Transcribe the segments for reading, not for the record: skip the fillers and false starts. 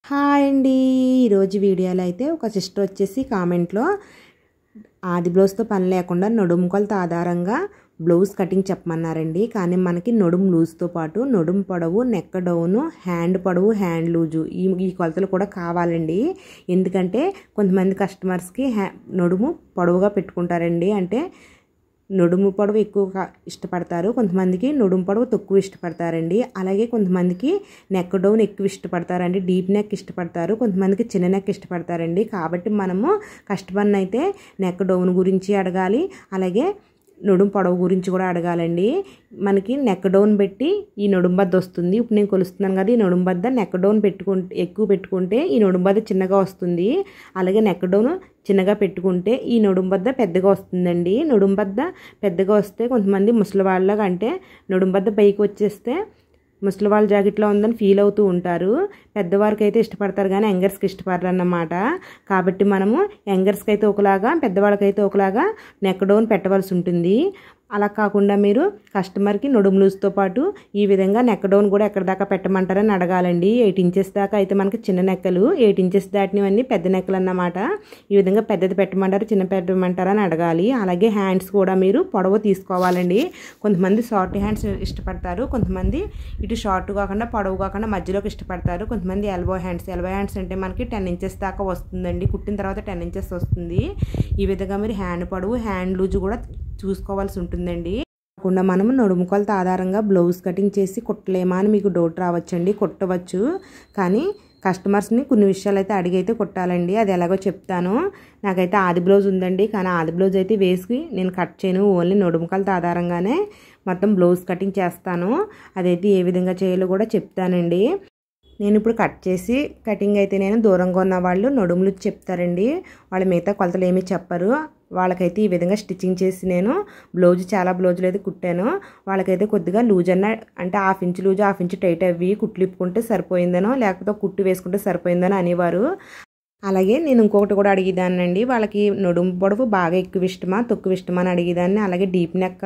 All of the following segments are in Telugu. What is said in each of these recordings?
హాయ్ అండి. ఈరోజు వీడియోలో అయితే ఒక సిస్టర్ వచ్చేసి కామెంట్లో ఆది బ్లౌజ్తో పని లేకుండా నడుము కొలత ఆధారంగా బ్లౌజ్ కటింగ్ చెప్పమన్నారండి. కానీ మనకి నడుము లూజ్తో పాటు నడుము పొడవు, నెక్ డౌను, హ్యాండ్ పొడవు, హ్యాండ్ లూజు ఈ కొలతలు కూడా కావాలండి. ఎందుకంటే కొంతమంది కస్టమర్స్కి నడుము పొడవుగా పెట్టుకుంటారండి. అంటే నడుము పొడవు ఎక్కువ ఇష్టపడతారు, కొంతమందికి నడుము పొడవు తక్కువ ఇష్టపడతారండి. అలాగే కొంతమందికి నెక్ డౌన్ ఎక్కువ ఇష్టపడతారండి, డీప్ నెక్ ఇష్టపడతారు, కొంతమందికి చిన్న నెక్ ఇష్టపడతారండి. కాబట్టి మనము కస్టమర్ని అయితే నెక్ డౌన్ గురించి అడగాలి, అలాగే నడుము పొడవు గురించి కూడా అడగాలండి. మనకి నెక్ డౌన్ పెట్టి ఈ నడుము బద్ద వస్తుంది. ఇప్పుడు నేను కొలుస్తున్నాను కదా, ఈ నడుము బద్ద నెక్ డౌన్ ఎక్కువ పెట్టుకుంటే ఈ నడుము బద్ద చిన్నగా వస్తుంది. అలాగే నెక్ డౌన్ చిన్నగా పెట్టుకుంటే ఈ నడుము బద్ద పెద్దగా వస్తుందండి. నడుము బద్ద పెద్దగా వస్తే కొంతమంది ముసలి వాళ్ళగా, అంటే నడుము బద్ద పైకి వచ్చేస్తే ముసలి వాళ్ళ జాకెట్లో ఉందని ఫీల్ అవుతూ ఉంటారు. పెద్దవారికి అయితే ఇష్టపడతారు కానీ యంగర్స్కి ఇష్టపడరు అన్నమాట. కాబట్టి మనము యంగర్స్కి అయితే ఒకలాగా, పెద్దవాళ్ళకైతే ఒకలాగా నెక్ డౌన్ పెట్టవలసి ఉంటుంది. అలా కాకుండా మీరు కస్టమర్కి నడుము లూజ్తో పాటు ఈ విధంగా నెక్ డౌన్ కూడా ఎక్కడి దాకా పెట్టమంటారని అడగాలండి. 8 ఇంచెస్ దాకా అయితే మనకి చిన్న నెక్కలు, 8 ఇంచెస్ దాటినవన్నీ పెద్ద నెక్కలు అన్నమాట. ఈ విధంగా పెద్దది పెట్టమంటారు, చిన్న పెట్టమంటారు అని అడగాలి. అలాగే హ్యాండ్స్ కూడా మీరు పొడవు తీసుకోవాలండి. కొంతమంది షార్ట్ హ్యాండ్స్ ఇష్టపడతారు, కొంతమంది ఇటు షార్ట్ కాకుండా పొడవు కాకుండా మధ్యలోకి ఇష్టపడతారు. కొంతమంది ఎల్బో హ్యాండ్స్ అంటే మనకి 10 ఇంచెస్ దాకా వస్తుందండి. కుట్టిన తర్వాత 10 ఇంచెస్ వస్తుంది. ఈ విధంగా మీరు హ్యాండ్ పొడవు, హ్యాండ్ లూజ్ కూడా చూసుకోవాల్సి ఉంటుందండి. కాకుండా మనము నడుము కొలత ఆధారంగా బ్లౌజ్ కటింగ్ చేసి కుట్టలేమా అని మీకు డౌట్ రావచ్చండి. కుట్టవచ్చు, కానీ కస్టమర్స్ని కొన్ని విషయాలు అయితే అడిగైతే కుట్టాలండి. అది ఎలాగో చెప్తాను. నాకైతే ఆది బ్లౌజ్ ఉందండి, కానీ ఆది బ్లౌజ్ అయితే వేసి నేను కట్ చేయను. ఓన్లీ నడుము కొలత ఆధారంగానే మొత్తం బ్లౌజ్ కటింగ్ చేస్తాను. అదైతే ఏ విధంగా చేయాలో కూడా చెప్తానండి. నేను ఇప్పుడు కట్ చేసి కటింగ్ అయితే నేను దూరంగా ఉన్న వాళ్ళు నడుములు చెప్తారండి. వాళ్ళు మిగతా కొలతలు ఏమీ చెప్పరు. వాళ్ళకైతే ఈ విధంగా స్టిచ్చింగ్ చేసి నేను చాలా బ్లౌజులు అయితే కుట్టాను. వాళ్ళకైతే కొద్దిగా లూజ్ అంటే 1/2 ఇంచ్ లూజ్, 1/2 ఇంచ్ టైట్ అవి కుట్లు ఇప్పుకుంటే సరిపోయిందనో, లేకపోతే కుట్టు వేసుకుంటే సరిపోయిందనో అనేవారు. అలాగే నేను ఇంకొకటి కూడా అడిగేదాన్నండి, వాళ్ళకి నడుము పొడవు బాగా ఎక్కువ ఇష్టమా తక్కువ ఇష్టమా అని అడిగేదాన్ని. అలాగే డీప్ నెక్,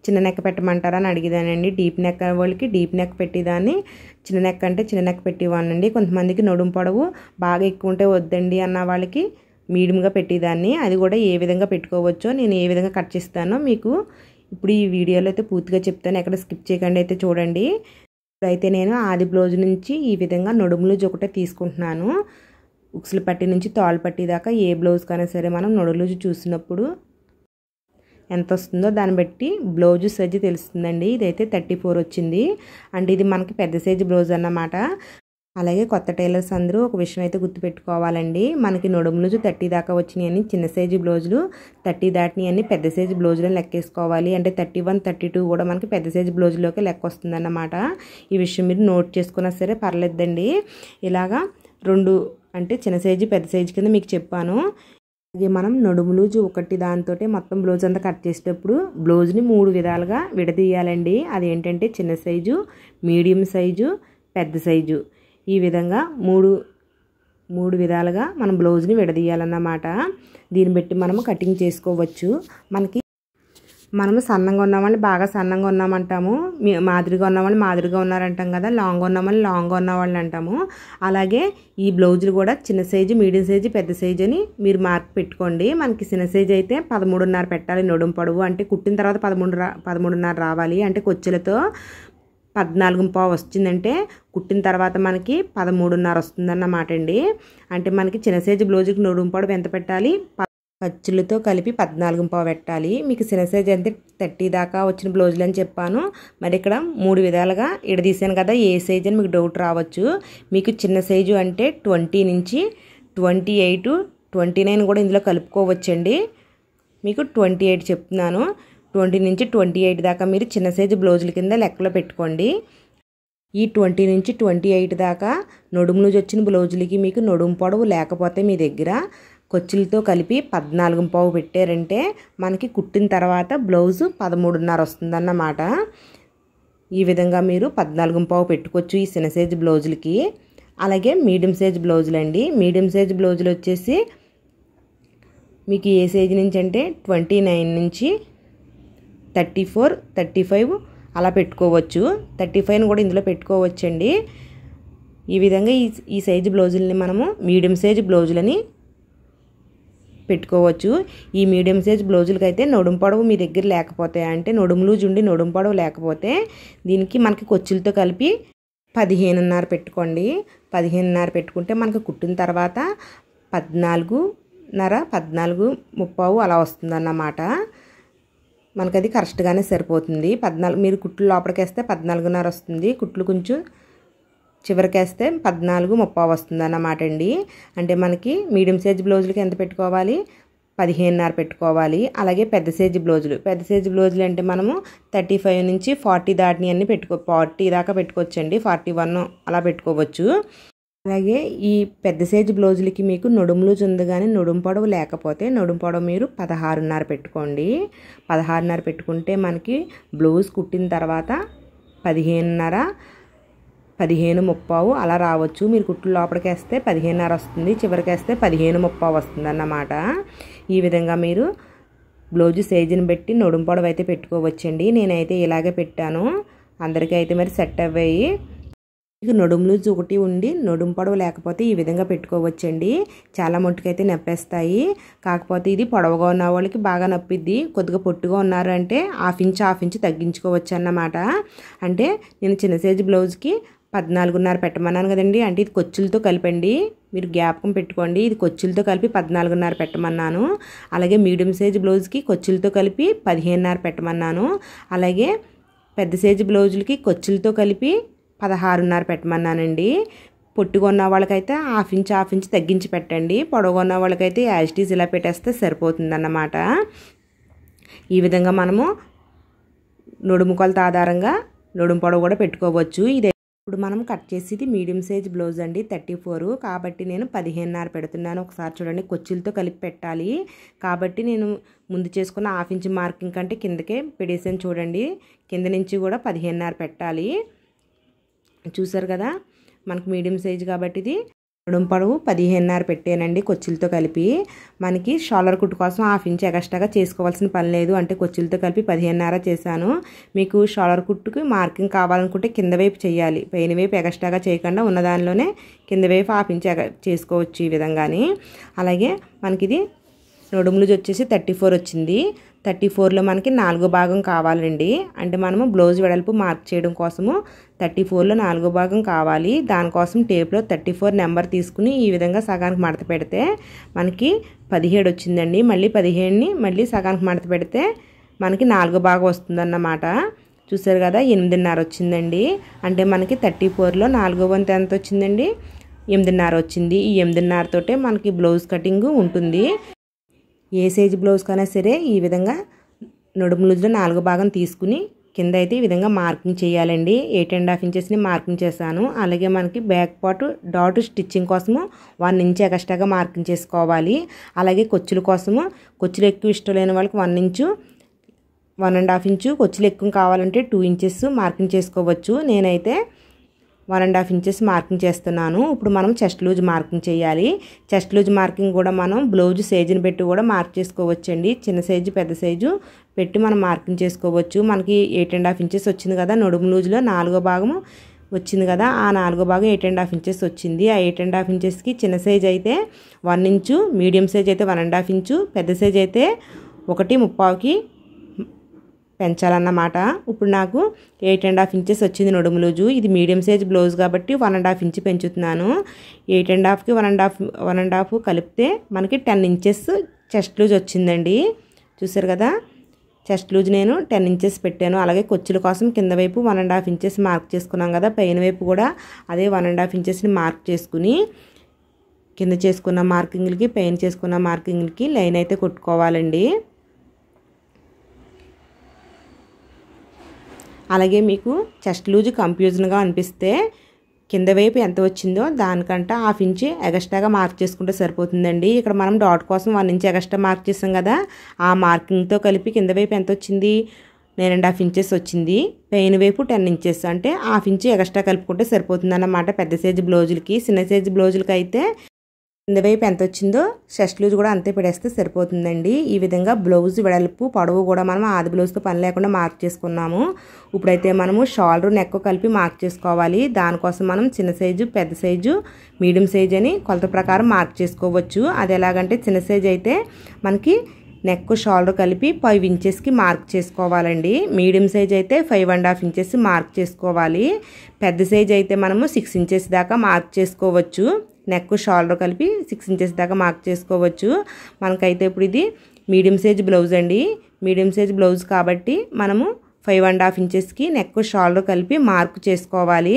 చిన్న నెక్ పెట్టమంటారా అని అడిగేదానండి. డీప్ నెక్ వాళ్ళకి డీప్ నెక్ పెట్టేదాన్ని, చిన్న నెక్ అంటే చిన్న నెక్ పెట్టేవాడినండి. కొంతమందికి నడుము పొడవు బాగా ఎక్కువ ఉంటే వద్దండి అన్న వాళ్ళకి మీడియంగా పెట్టేదాన్ని. అది కూడా ఏ విధంగా పెట్టుకోవచ్చో, నేను ఏ విధంగా కట్ చేస్తానో మీకు ఇప్పుడు ఈ వీడియోలో అయితే పూర్తిగా చెప్తాను. ఎక్కడ స్కిప్ చేయకుండా అయితే చూడండి. ఇప్పుడైతే నేను ఆది బ్లౌజ్ నుంచి ఈ విధంగా నడుము లూజ్ ఒకటే తీసుకుంటున్నాను. ఉక్సుల పట్టి నుంచి తాళ్ళు పట్టి దాకా ఏ బ్లౌజ్ కైనా సరే మనం నడుము లూజ్ చూసినప్పుడు ఎంత వస్తుందో దాన్ని బట్టి బ్లౌజ్ సైజు తెలుస్తుందండి. ఇదైతే 34 వచ్చింది, అంటే ఇది మనకి పెద్ద సైజు బ్లౌజ్ అన్నమాట. అలాగే కొత్త టైలర్స్ అందరూ ఒక విషయం అయితే గుర్తుపెట్టుకోవాలండి. మనకి నడుము లూజు 30 దాకా వచ్చినాయని చిన్న సైజు బ్లౌజులు, 30 దాటినాయని పెద్ద సైజు బ్లౌజులను లెక్కేసుకోవాలి. అంటే 31, 32 కూడా మనకి పెద్ద సైజు బ్లౌజులోకి లెక్క వస్తుందన్నమాట. ఈ విషయం మీరు నోట్ చేసుకున్నా సరే పర్లేదండి. ఇలాగా 2 అంటే చిన్న సైజు పెద్ద సైజు కింద మీకు చెప్పాను. అలాగే మనం నడుము లూజు ఒకటి దాంతో మొత్తం బ్లౌజ్ అంతా కట్ చేసేటప్పుడు బ్లౌజ్ని 3 విధాలుగా విడదీయాలండి. అదేంటంటే చిన్న సైజు, మీడియం సైజు, పెద్ద సైజు. ఈ విధంగా మూడు విధాలుగా మనం బ్లౌజ్ని విడదీయాలన్నమాట. దీన్ని బట్టి మనము కటింగ్ చేసుకోవచ్చు. మనము సన్నంగా ఉన్నామని బాగా సన్నంగా ఉన్నామంటాము, మాదిరిగా ఉన్నామని మాదిరిగా ఉన్నారంటాం కదా, లాంగ్ ఉన్నామని లాంగ్గా ఉన్నవాళ్ళని అంటాము. అలాగే ఈ బ్లౌజులు కూడా చిన్న సైజు, మీడియం సైజు, పెద్ద సైజు అని మీరు మార్క్ పెట్టుకోండి. మనకి చిన్న సైజు అయితే 13.5 పెట్టాలి నడుము పొడవు. అంటే కుట్టిన తర్వాత 13.5 రావాలి. అంటే కొచ్చులతో 14.5 వచ్చిందంటే కుట్టిన తర్వాత మనకి 13.5 వస్తుందన్నమాట అండి. అంటే మనకి చిన్న సైజు బ్లౌజుకి నడుము పొడవు ఎంత పెట్టాలి? ఖర్చులతో కలిపి 14.5 పెట్టాలి. మీకు చిన్న సైజు అంటే 30 దాకా వచ్చిన బ్లౌజులు అని చెప్పాను. మరి ఇక్కడ 3 విధాలుగా ఇడదీసాను కదా, ఏ సైజు అని మీకు డౌట్ రావచ్చు. మీకు చిన్న సైజు అంటే 20 నుంచి 28, 29 కూడా ఇందులో కలుపుకోవచ్చండి. మీకు 28 చెప్తున్నాను. 20 నుంచి 28 దాకా మీరు చిన్న సైజు బ్లౌజుల కింద లెక్కలో పెట్టుకోండి. ఈ 20 నుంచి 28 దాకా నడుము లూజ్ వచ్చిన బ్లౌజులకి మీకు నడుము పొడవు లేకపోతే మీ దగ్గర ఖర్చులతో కలిపి 14.5 పెట్టారంటే మనకి కుట్టిన తర్వాత బ్లౌజు 13.5 వస్తుందన్నమాట. ఈ విధంగా మీరు 14.5 పెట్టుకోవచ్చు ఈ చిన్న సైజు బ్లౌజులకి. అలాగే మీడియం సైజు బ్లౌజులు అండి. మీడియం సైజు బ్లౌజులు వచ్చేసి మీకు ఏ సైజు నుంచి అంటే 29 నుంచి 34, 35 అలా పెట్టుకోవచ్చు. 35 కూడా ఇందులో పెట్టుకోవచ్చండి. ఈ విధంగా ఈ సైజు బ్లౌజుల్ని మనము మీడియం సైజు బ్లౌజులని పెట్టుకోవచ్చు. ఈ మీడియం సైజ్ బ్లౌజులకి అయితే నడుము పొడవు మీ దగ్గర లేకపోతే, అంటే నడుము లూజ్ ఉండి నడుము పొడవు లేకపోతే దీనికి మనకి కొచ్చులతో కలిపి 15.5 పెట్టుకోండి. 15.5 పెట్టుకుంటే మనకి కుట్టిన తర్వాత 14.5 14:30 అలా వస్తుందన్నమాట. మనకు అది కరెక్ట్గానే సరిపోతుంది. 14 మీరు కుట్లు లోపలికేస్తే 14.5 వస్తుంది, కుట్లు కొంచెం చివరికేస్తే 14:30 వస్తుంది అన్నమాట అండి. అంటే మనకి మీడియం సైజ్ బ్లౌజులకి ఎంత పెట్టుకోవాలి, 15.5 పెట్టుకోవాలి. అలాగే పెద్ద సైజు బ్లౌజులు అంటే మనము 35 నుంచి 40 దాటిని అన్ని 40 దాకా పెట్టుకోవచ్చండి. 41 అలా పెట్టుకోవచ్చు. అలాగే ఈ పెద్ద సైజు బ్లౌజులకి మీకు నడుము లూజ్ ఉంది కానీ నడుము పొడవు లేకపోతే నడుము పొడవు మీరు 16.5 పెట్టుకోండి. 16.5 పెట్టుకుంటే మనకి బ్లౌజ్ కుట్టిన తర్వాత 15.5 15:30 అలా రావచ్చు. మీరు కుట్లు లోపలికి వేస్తే 15.5 వస్తుంది, చివరికి వేస్తే 15:30 వస్తుంది అన్నమాట. ఈ విధంగా మీరు బ్లౌజ్ సైజుని బట్టి నడుము పొడవు అయితే పెట్టుకోవచ్చండి. నేనైతే ఇలాగే పెట్టాను, అందరికీ అయితే మరి సెట్ అవ్వాయి. మీకు నడుము లూజ్ ఒకటి ఉండి నడుము పొడవు లేకపోతే ఈ విధంగా పెట్టుకోవచ్చండి. చాలా మట్టుకైతే నొప్పేస్తాయి. కాకపోతే ఇది పొడవుగా ఉన్న వాళ్ళకి బాగా నొప్పిద్ది. కొద్దిగా పొట్టుగా ఉన్నారంటే హాఫ్ ఇంచ్ తగ్గించుకోవచ్చు అన్నమాట. అంటే నేను చిన్న సైజు బ్లౌజ్కి 14.5 పెట్టమన్నాను కదండి. అంటే ఇది కొచ్చులతో కలిపండి, మీరు జ్ఞాపకం పెట్టుకోండి. ఇది కొచ్చులతో కలిపి 14.5 పెట్టమన్నాను. అలాగే మీడియం సైజు బ్లౌజ్కి కొచ్చులతో కలిపి 15.5 పెట్టమన్నాను. అలాగే పెద్ద సైజు బ్లౌజులకి కొచ్చులతో కలిపి 16.5 పెట్టమన్నానండి. పొట్టుగా ఉన్న వాళ్ళకైతే హాఫ్ ఇంచ్ తగ్గించి పెట్టండి. పొడవుగా ఉన్న వాళ్ళకైతే యాజ్ ఇట్ ఈజ్ ఇలా పెట్టేస్తే సరిపోతుందన్నమాట. ఈ విధంగా మనము నడుము కొలత ఆధారంగా నడుము పొడవు కూడా పెట్టుకోవచ్చు. ఇప్పుడు మనం కట్ చేసేది మీడియం సైజ్ బ్లౌజ్ అండి, 34. కాబట్టి నేను 15.5 పెడుతున్నాను. ఒకసారి చూడండి, కొచ్చులతో కలిపి పెట్టాలి కాబట్టి నేను ముందు చేసుకున్న హాఫ్ ఇంచ్ మార్కింగ్ కంటే కిందకే పెడేసాను. చూడండి, కింద నుంచి కూడా 15.5 పెట్టాలి. చూసారు కదా, మనకు మీడియం సైజ్ కాబట్టి ఇది నడుము పొడవు 15.5 పెట్టానండి కొచ్చులతో కలిపి. మనకి షోల్డర్ కుట్టు కోసం హాఫ్ ఇంచ్ ఎక్స్ట్రాగా చేసుకోవాల్సిన పని లేదు. అంటే కొచ్చులతో కలిపి 15.5 చేశాను. మీకు షోల్డర్ కుట్టుకి మార్కింగ్ కావాలనుకుంటే కింద వైపు చేయాలి, పైన వైపు ఎక్స్ట్రాగా చేయకుండా ఉన్న దానిలోనే కింద వైపు హాఫ్ ఇంచ్ చేసుకోవచ్చు ఈ విధంగాని. అలాగే మనకి ఇది నడుము లూజ్ వచ్చేసి 34 వచ్చింది. 34లో మనకి 4వ భాగం కావాలండి. అంటే మనము బ్లౌజ్ వెడల్పు మార్క్ చేయడం కోసము 34లో 4వ భాగం కావాలి. దానికోసం టేప్లో 34 నెంబర్ తీసుకుని ఈ విధంగా సగానికి మడత పెడితే మనకి 17 వచ్చిందండి. మళ్ళీ 17ని మళ్ళీ సగానికి మడత పెడితే మనకి 4వ భాగం వస్తుందన్నమాట. చూసారు కదా, 8.5 వచ్చిందండి. అంటే మనకి 34లో 4వ వంతు ఎంత వచ్చిందండి, 8.5 వచ్చింది. ఈ 8.5 తోటే మనకి బ్లౌజ్ కటింగ్ ఉంటుంది. ఏ సైజు బ్లౌజ్ కైనా సరే ఈ విధంగా నడుము లూజ్లో 4వ భాగం తీసుకుని కింద అయితే ఈ విధంగా మార్కింగ్ చేయాలండి. 8.5 ఇంచెస్ని మార్కింగ్ చేశాను. అలాగే మనకి బ్యాక్ పార్ట్ డాట్ స్టిచ్చింగ్ కోసము 1 ఇంచ్ ఎక్స్ట్రాగా మార్కింగ్ చేసుకోవాలి. అలాగే కొచ్చుల కోసము, కొచ్చులు ఎక్కువ ఇష్టం లేని వాళ్ళకి 1 ఇంచు 1.5 ఇంచు, కొచ్చులు ఎక్కువ కావాలంటే 2 ఇంచెస్ మార్కింగ్ చేసుకోవచ్చు. నేనైతే 1.5 ఇంచెస్ మార్కింగ్ చేస్తున్నాను. ఇప్పుడు మనం చెస్ట్ లూజ్ మార్కింగ్ చేయాలి. చెస్ట్ లూజ్ మార్కింగ్ కూడా మనం బ్లౌజ్ సైజుని పెట్టి కూడా మార్క్ చేసుకోవచ్చండి. చిన్న సైజు పెద్ద సైజు పెట్టి మనం మార్కింగ్ చేసుకోవచ్చు. మనకి 8.5 ఇంచెస్ వచ్చింది కదా, నడుము లూజ్లో 4వ భాగము వచ్చింది కదా, ఆ 4వ భాగం 8.5 ఇంచెస్ వచ్చింది. ఆ 8.5 ఇంచెస్కి చిన్న సైజ్ అయితే 1 ఇంచు, మీడియం సైజ్ అయితే 1.5 ఇంచు, పెద్ద సైజ్ అయితే 1:30కి పెంచాలన్నమాట. ఇప్పుడు నాకు 8.5 ఇంచెస్ వచ్చింది నడుము లూజు. ఇది మీడియం సైజ్ బ్లౌజ్ కాబట్టి 1.5 ఇంచ్ పెంచుతున్నాను. 8.5కి 1.5 కలిపితే మనకి 10 ఇంచెస్ చెస్ట్ లూజ్ వచ్చిందండి. చూసారు కదా, చెస్ట్ లూజ్ నేను 10 ఇంచెస్ పెట్టాను. అలాగే కొచ్చుల కోసం కింద వైపు 1.5 ఇంచెస్ మార్క్ చేసుకున్నాం కదా, పైన వైపు కూడా అదే 1.5 ఇంచెస్ని మార్క్ చేసుకుని కింద చేసుకున్న మార్కింగ్లకి పైన చేసుకున్న మార్కింగ్లకి లైన్ అయితే కొట్టుకోవాలండి. అలాగే మీకు చెస్ట్ లూజ్ కన్ఫ్యూజన్గా అనిపిస్తే కింద వైపు ఎంత వచ్చిందో దానికంటే హాఫ్ ఇంచ్ ఎక్స్ట్రాగా మార్క్ చేసుకుంటే సరిపోతుందండి. ఇక్కడ మనం డాట్ కోసం 1 ఇంచ్ ఎక్స్ట్రా మార్క్ చేసాం కదా, ఆ మార్కింగ్తో కలిపి కింద వైపు ఎంత వచ్చింది, 9.5 ఇంచెస్ వచ్చింది. పైన వైపు 10 ఇంచెస్, అంటే హాఫ్ ఇంచ్ ఎక్స్ట్రా కలుపుకుంటే సరిపోతుంది అన్నమాట పెద్ద సైజు బ్లౌజులకి. చిన్న సైజు బ్లౌజులకి అయితే కింద వైపు ఎంత వచ్చిందో చెస్ట్ లూజ్ కూడా అంతే పెడేస్తే సరిపోతుందండి. ఈ విధంగా బ్లౌజ్ వెడల్పు పొడవు కూడా మనం ఆది బ్లౌజ్తో పని లేకుండా మార్క్ చేసుకున్నాము. ఇప్పుడైతే మనము షోల్డర్ నెక్ కలిపి మార్క్ చేసుకోవాలి. దానికోసం మనం చిన్న సైజు, పెద్ద సైజు, మీడియం సైజు అని కొలత ప్రకారం మార్క్ చేసుకోవచ్చు. అది ఎలాగంటే చిన్న సైజు అయితే మనకి నెక్ షోల్డర్ కలిపి 5 ఇంచెస్కి మార్క్ చేసుకోవాలండి. మీడియం సైజ్ అయితే 5.5 ఇంచెస్ మార్క్ చేసుకోవాలి. పెద్ద సైజ్ అయితే మనము 6 ఇంచెస్ దాకా మార్క్ చేసుకోవచ్చు. నెక్ షోల్డర్ కలిపి 6 ఇంచెస్ దాకా మార్క్ చేసుకోవచ్చు. మనకైతే ఇప్పుడు ఇది మీడియం సైజ్ బ్లౌజ్ అండి. మీడియం సైజ్ బ్లౌజ్ కాబట్టి మనము 5.5 ఇంచెస్కి నెక్ షోల్డర్ కలిపి మార్క్ చేసుకోవాలి.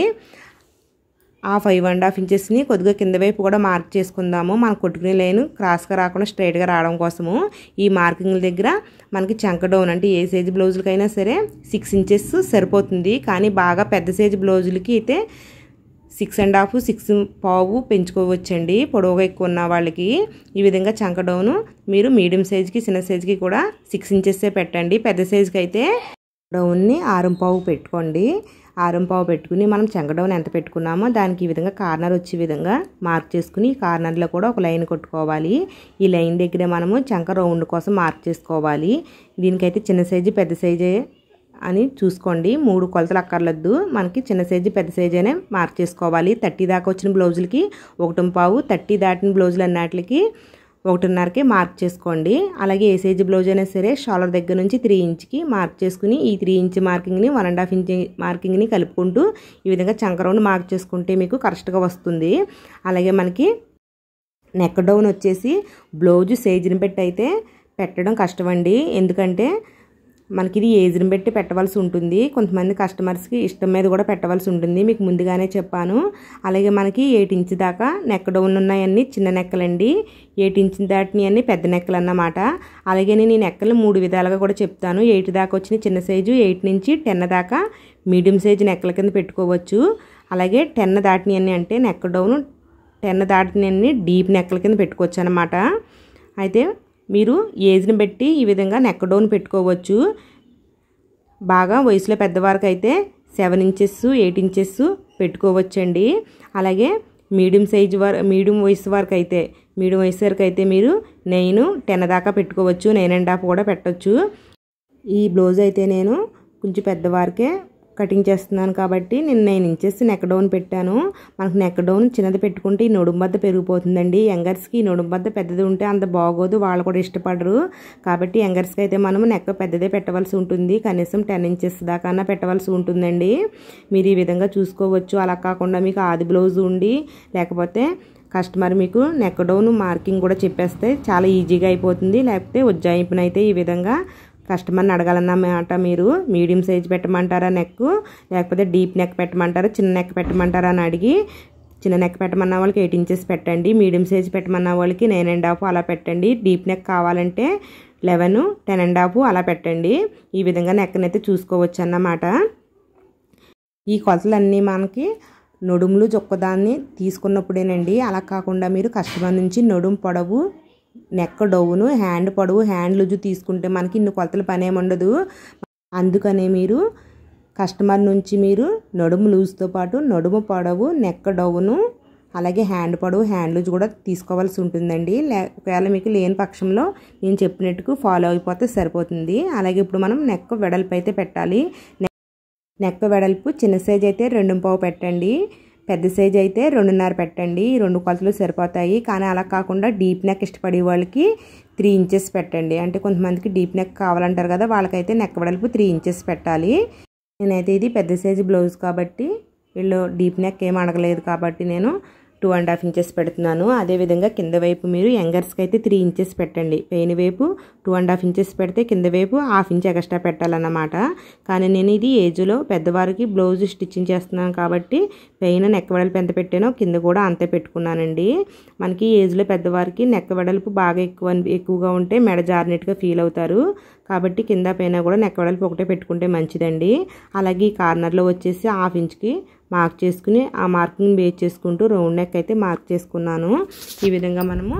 ఆ 5.5 ఇంచెస్ని కొద్దిగా కింద వైపు కూడా మార్క్ చేసుకుందాము. మన కొట్టుకునే లైన్ క్రాస్గా రాకుండా స్ట్రైట్గా రావడం కోసము. ఈ మార్కింగ్ల దగ్గర మనకి చంక డౌన్ అంటే ఏ సైజు బ్లౌజులకైనా సరే 6 ఇంచెస్ సరిపోతుంది. కానీ బాగా పెద్ద సైజు బ్లౌజులకి అయితే 6.5, 6.5 పెంచుకోవచ్చండి. పొడవుగా ఎక్కువ ఉన్న వాళ్ళకి. ఈ విధంగా చంక డౌను మీరు మీడియం సైజుకి, చిన్న సైజుకి కూడా 6 ఇంచెస్సే పెట్టండి. పెద్ద సైజుకి అయితే డౌన్ని 6.5 పెట్టుకోండి. 6.5 పెట్టుకుని మనం చంక డౌన్ ఎంత పెట్టుకున్నామో దానికి ఈ విధంగా కార్నర్ వచ్చే విధంగా మార్క్ చేసుకుని ఈ కార్నర్లో కూడా ఒక లైన్ కొట్టుకోవాలి. ఈ లైన్ దగ్గర మనము చంక రౌండ్ కోసం మార్క్ చేసుకోవాలి. దీనికైతే చిన్న సైజు, పెద్ద సైజే అని చూసుకోండి. 3 కొలతలు అక్కర్లేదు. మనకి చిన్న సైజు, పెద్ద సైజు అనే మార్క్ చేసుకోవాలి. 30 దాకా వచ్చిన బ్లౌజులకి 1.5, 30 దాటిన బ్లౌజులు అన్నిటికి 1.5కి మార్క్ చేసుకోండి. అలాగే ఏ సైజు బ్లౌజ్ అయినా సరే షోల్డర్ దగ్గర నుంచి 3 ఇంచ్కి మార్క్ చేసుకుని ఈ 3 ఇంచ్ మార్కింగ్ని 1.5 ఇంచ్ మార్కింగ్ని కలుపుకుంటూ ఈ విధంగా చంక రౌండ్ మార్క్ చేసుకుంటే మీకు కరెక్ట్గా వస్తుంది. అలాగే మనకి నెక్ డౌన్ వచ్చేసి బ్లౌజ్ సైజుని బట్టి అయితే పెట్టడం కష్టమండి. ఎందుకంటే మనకి ఇది ఏజ్ని బట్టి పెట్టవలసి ఉంటుంది. కొంతమంది కస్టమర్స్కి ఇష్టం మీద కూడా పెట్టవలసి ఉంటుంది. మీకు ముందుగానే చెప్పాను. అలాగే మనకి 8 ఇంచ్ దాకా నెక్ డౌన్ ఉన్నాయన్నీ చిన్న నెక్కలండి. 8 ఇంచ్ దాటిని అన్ని పెద్ద నెక్కలు అన్నమాట. అలాగే నేను ఈ నెక్కలు 3 విధాలుగా కూడా చెప్తాను. 8 దాకా వచ్చిన చిన్న సైజు, 8 నుంచి 10 దాకా మీడియం సైజు నెక్కల కింద పెట్టుకోవచ్చు. అలాగే 10 దాటిని అన్ని అంటే నెక్ డౌన్ 10 దాటిని అన్ని డీప్ నెక్కల కింద పెట్టుకోవచ్చు అన్నమాట. అయితే మీరు ఏజ్ని బట్టి ఈ విధంగా నెక్ డౌన్ పెట్టుకోవచ్చు. బాగా వయసులో పెద్దవారికి అయితే 7 ఇంచెస్, 8 ఇంచెస్ పెట్టుకోవచ్చండి. అలాగే మీడియం వయసు వరకు అయితే మీరు 9, 10 దాకా పెట్టుకోవచ్చు. 9.5 కూడా పెట్టవచ్చు. ఈ బ్లౌజ్ అయితే నేను కొంచెం పెద్దవారికే కటింగ్ చేస్తున్నాను కాబట్టి నేను 9 ఇంచెస్ నెక్ డౌన్ పెట్టాను. మనకు నెక్ డౌన్ చిన్నది పెట్టుకుంటే ఈ నడుము బద్ద పెరిగిపోతుందండి. యంగర్స్కి ఈ నడుము బద్ద పెద్దది ఉంటే అంత బాగోదు, వాళ్ళు కూడా ఇష్టపడరు. కాబట్టి యంగర్స్కి అయితే మనం నెక్ పెద్దదే పెట్టవలసి ఉంటుంది. కనీసం 10 ఇంచెస్ దాకా పెట్టవలసి ఉంటుందండి. మీరు ఈ విధంగా చూసుకోవచ్చు. అలా కాకుండా మీకు ఆది బ్లౌజ్ ఉండి లేకపోతే కస్టమర్ మీకు నెక్ డౌన్ మార్కింగ్ కూడా చెప్పేస్తే చాలా ఈజీగా అయిపోతుంది. లేకపోతే ఉజ్జాయింపునైతే ఈ విధంగా కస్టమర్ని అడగాలన్నమాట. మీరు మీడియం సైజ్ పెట్టమంటారా నెక్, లేకపోతే డీప్ నెక్ పెట్టమంటారా, చిన్న నెక్ పెట్టమంటారా అని అడిగి చిన్న నెక్ పెట్టమన్న వాళ్ళకి 8 ఇంచెస్ పెట్టండి. మీడియం సైజ్ పెట్టమన్న వాళ్ళకి 9.5 అలా పెట్టండి. డీప్ నెక్ కావాలంటే 11, 10.5 అలా పెట్టండి. ఈ విధంగా నెక్ని అయితే చూసుకోవచ్చు అన్నమాట. ఈ కొలతలన్నీ మనకి నడుములు చొక్కదాన్ని తీసుకున్నప్పుడేనండి. అలా కాకుండా మీరు కస్టమర్ నుంచి నడుము పొడవు, నెక్ డౌను, హ్యాండ్ పొడవు, హ్యాండ్ లూజు తీసుకుంటే మనకి ఇన్ని కొలతల పని ఏముండదు. అందుకనే మీరు కస్టమర్ నుంచి మీరు నడుము లూజ్తో పాటు నడుము పొడవు, నెక్ డౌను, అలాగే హ్యాండ్ పొడవు, హ్యాండ్ లూజ్ కూడా తీసుకోవాల్సి ఉంటుందండి. ఒకవేళ మీకు లేని పక్షంలో నేను చెప్పినట్టుకు ఫాలో అయిపోతే సరిపోతుంది. అలాగే ఇప్పుడు మనం నెక్ వెడల్పు అయితే పెట్టాలి. నెక్ వెడల్పు చిన్న సైజ్ అయితే 2.5 పెట్టండి. పెద్ద సైజ్ అయితే 2.5 పెట్టండి. ఈ 2 కొలతలు సరిపోతాయి. కానీ అలా కాకుండా డీప్ నెక్ ఇష్టపడే వాళ్ళకి 3 ఇంచెస్ పెట్టండి. అంటే కొంతమందికి డీప్ నెక్ కావాలంటారు కదా, వాళ్ళకైతే నెక్ వెడల్పు 3 ఇంచెస్ పెట్టాలి. నేనైతే ఇది పెద్ద సైజు బ్లౌజ్ కాబట్టి వీళ్ళు డీప్ నెక్ ఏం అడగలేదు కాబట్టి నేను 2.5 ఇంచెస్ పెడుతున్నాను. అదేవిధంగా కింద వైపు మీరు యంగర్స్కి అయితే 3 ఇంచెస్ పెట్టండి. పైన వైపు 2.5 ఇంచెస్ పెడితే కింద వైపు 1/2 ఇంచ్ ఎక్స్ట్రా పెట్టాలన్నమాట. కానీ నేను ఇది ఏజ్లో పెద్దవారికి బ్లౌజ్ స్టిచ్చింగ్ చేస్తున్నాను కాబట్టి పైన నెక్ వెడల్పు ఎంత పెట్టానో కింద కూడా అంతే పెట్టుకున్నానండి. మనకి ఏజ్లో పెద్దవారికి నెక్ వెడల్పు బాగా ఎక్కువగా ఉంటే మెడ జారినట్టుగా ఫీల్ అవుతారు. కాబట్టి కింద పైన కూడా నెక్ వెడల్పు ఒకటే పెట్టుకుంటే మంచిదండి. అలాగే ఈ కార్నర్లో వచ్చేసి 1/2 ఇంచ్కి మార్క్ చేసుకుని ఆ మార్కింగ్ బేస్ చేసుకుంటూ రౌండ్ నెక్ అయితే మార్క్ చేసుకున్నాను. ఈ విధంగా మనము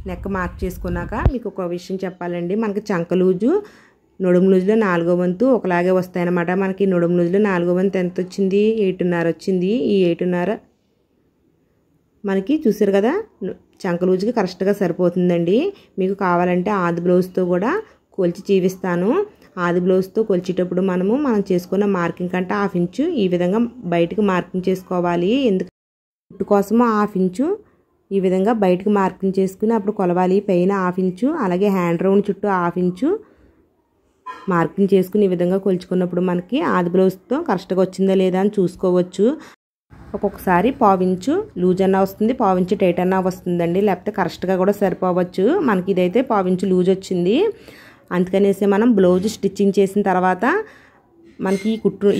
నెక్ మార్క్ చేసుకున్నాక మీకు ఒక విషయం చెప్పాలండి. మనకి చంక లూజు నడుము లూజులో 4వ వంతు ఒకలాగే వస్తాయన్నమాట. మనకి నడుము లూజులో 4వ వంతు ఎంత వచ్చింది? 8.5 వచ్చింది. ఈ 8.5 మనకి చూసారు కదా చంక లూజ్కి కరెక్ట్గా సరిపోతుందండి. మీకు కావాలంటే ఆది బ్లౌజ్తో కూడా కొలిచి చూపిస్తాను. ఆది బ్లౌజ్తో కొలిచేటప్పుడు మనం చేసుకున్న మార్కింగ్ కంటే 1/2 ఇంచు ఈ విధంగా బయటకు మార్కింగ్ చేసుకోవాలి. ఎందుకు కుట్టు కోసము 1/2 ఇంచు ఈ విధంగా బయటకు మార్కింగ్ చేసుకుని అప్పుడు కొలవాలి. పైన 1/2 ఇంచు అలాగే హ్యాండ్ రౌండ్ చుట్టూ 1/2 ఇంచు మార్కింగ్ చేసుకుని ఈ విధంగా కొలుచుకున్నప్పుడు మనకి ఆది బ్లౌజ్తో కరెక్ట్గా వచ్చిందా లేదా అని చూసుకోవచ్చు. ఒక్కొక్కసారి 1/4 ఇంచు లూజ్ అన్నా వస్తుంది, 1/4 ఇంచు టైట్ అన్నా వస్తుందండి. లేకపోతే కరెక్ట్గా కూడా సరిపోవచ్చు. మనకి ఇదైతే 1/4 ఇంచు లూజ్ వచ్చింది. అందుకనేసి మనం బ్లౌజ్ స్టిచ్చింగ్ చేసిన తర్వాత మనకి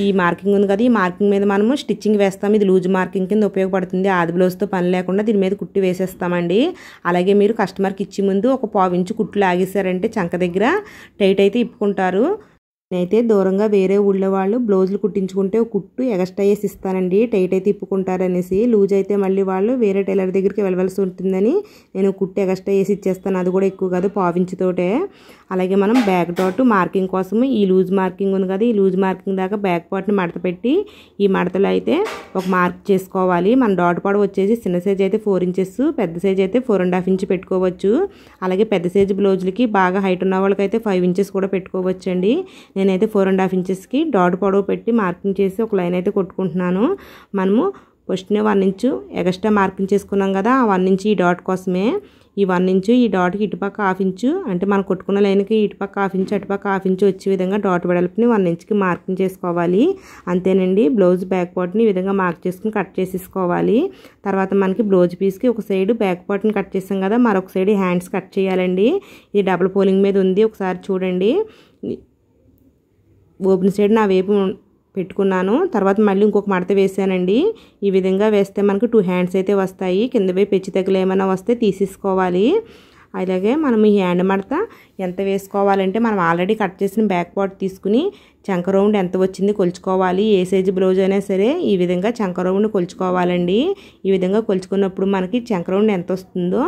ఈ మార్కింగ్ ఉంది కదా, ఈ మార్కింగ్ మీద మనము స్టిచ్చింగ్ వేస్తాం. ఇది లూజ్ మార్కింగ్ కింద ఉపయోగపడుతుంది. ఆది బ్లౌజ్తో పని లేకుండా దీని మీద కుట్టి వేసేస్తామండి. అలాగే మీరు కస్టమర్కి ఇచ్చే ముందు ఒక 1/4 ఇంచు కుట్లు లాగేశారంటే చంక దగ్గర టైట్ అయితే ఇప్పుకుంటారు. నేనైతే దూరంగా వేరే ఊళ్ళో వాళ్ళు బ్లౌజులు కుట్టించుకుంటే ఒక కుట్టు ఎక్స్ట్రా వేసి ఇస్తానండి, టైట్ అయితే ఇప్పుకుంటారనేసి. లూజ్ అయితే మళ్ళీ వాళ్ళు వేరే టైలర్ దగ్గరికి వెళ్ళవలసి ఉంటుందని నేను కుట్టు ఎక్స్ట్రా వేసి ఇచ్చేస్తాను. అది కూడా ఎక్కువ కాదు, 1/4 ఇంచు తోటే. అలాగే మనం బ్యాక్ డాట్ మార్కింగ్ కోసం ఈ లూజ్ మార్కింగ్ ఉంది కదా, ఈ లూజ్ మార్కింగ్ దాకా బ్యాక్ పార్ట్ని మడత పెట్టి ఈ మడతలో అయితే ఒక మార్క్ చేసుకోవాలి. మన డాట్ పొడవు వచ్చేసి చిన్న సైజ్ అయితే 4 ఇంచెస్, పెద్ద సైజ్ అయితే 4.5 ఇంచు పెట్టుకోవచ్చు. అలాగే పెద్ద సైజు బ్లౌజులకి బాగా హైట్ ఉన్న వాళ్ళకైతే 5 ఇంచెస్ కూడా పెట్టుకోవచ్చండి. నేనైతే 4.5 ఇంచెస్కి డాట్ పొడవు పెట్టి మార్కింగ్ చేసి ఒక లైన్ అయితే కొట్టుకుంటున్నాను. మనము ఫస్ట్నే 1 ఇంచు ఎక్స్ట్రా మార్కింగ్ చేసుకున్నాం కదా, ఆ 1 ఇంచు ఈ డాట్ కోసమే. ఈ 1 ఇంచు ఈ డాట్కి ఇటుపక్క 1/2 ఇంచు అంటే మనం కొట్టుకున్న లైన్కి ఇటుపక్క 1/2 ఇంచు అటుపక్క 1/2 ఇంచు వచ్చే విధంగా డాట్ వెడల్పుని 1 ఇంచుకి మార్కింగ్ చేసుకోవాలి. అంతేనండి. బ్లౌజ్ బ్యాక్ పార్ట్ని ఈ విధంగా మార్క్ చేసుకుని కట్ చేసేసుకోవాలి. తర్వాత మనకి బ్లౌజ్ పీస్కి ఒక సైడ్ బ్యాక్ పార్ట్ని కట్ చేసాం కదా, మరొక సైడ్ హ్యాండ్స్ కట్ చేయాలండి. ఇది డబుల్ ఫోల్డింగ్ మీద ఉంది, ఒకసారి చూడండి. ఓపెన్ సైడ్ నా వైపు పెట్టుకున్నాను. తర్వాత మళ్ళీ ఇంకొక మడత వేసానండి. ఈ విధంగా వేస్తే మనకు 2 హ్యాండ్స్ అయితే వస్తాయి. కింద వైపు హెచ్చు తగ్గులు ఏమైనా వస్తే తీసేసుకోవాలి. అలాగే మనం ఈ హ్యాండ్ మడత ఎంత వేసుకోవాలంటే మనం ఆల్రెడీ కట్ చేసిన బ్యాక్ పార్ట్ తీసుకుని చంక రౌండ్ ఎంత వచ్చింది కొలుచుకోవాలి. ఏ సైజు బ్లౌజ్ అయినా సరే ఈ విధంగా చంక రౌండ్ కొలుచుకోవాలండి. ఈ విధంగా కొలుచుకున్నప్పుడు మనకి చంక రౌండ్ ఎంత వస్తుందో